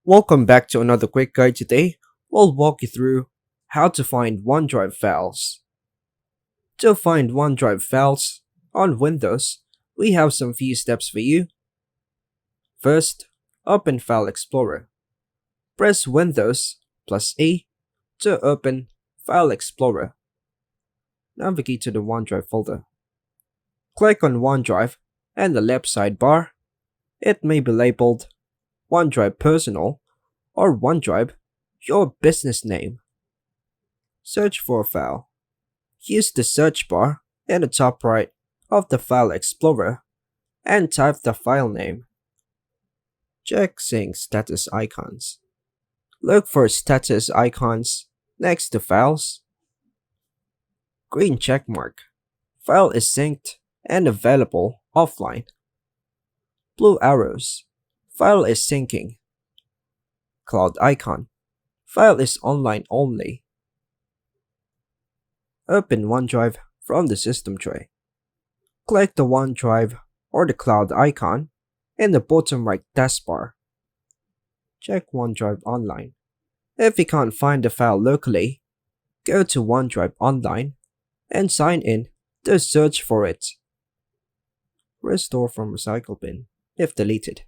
Welcome back to another quick guide. Today, we'll walk you through how to find OneDrive files. To find OneDrive files on Windows, we have some few steps for you. First, open File Explorer. Press Windows plus A to open File Explorer. Navigate to the OneDrive folder. Click on OneDrive and the left sidebar. It may be labeled OneDrive Personal or OneDrive, your business name. Search for a file. Use the search bar in the top right of the File Explorer and type the file name. Check sync status icons. Look for status icons next to files. Green check mark. File is synced and available offline. Blue arrows. File is syncing. Cloud icon. File is online only. Open OneDrive from the system tray. Click the OneDrive or the cloud icon in the bottom right taskbar. Check OneDrive Online. If you can't find the file locally, go to OneDrive Online and sign in to search for it. Restore from recycle bin if deleted.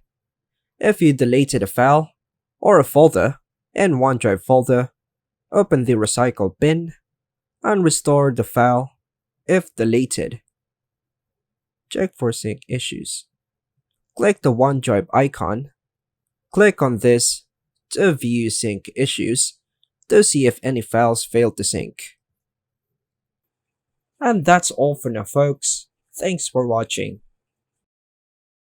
If you deleted a file or a folder in OneDrive folder, open the recycle bin and restore the file if deleted. Check for sync issues. Click the OneDrive icon. Click on this to view sync issues to see if any files failed to sync. And that's all for now, folks. Thanks for watching.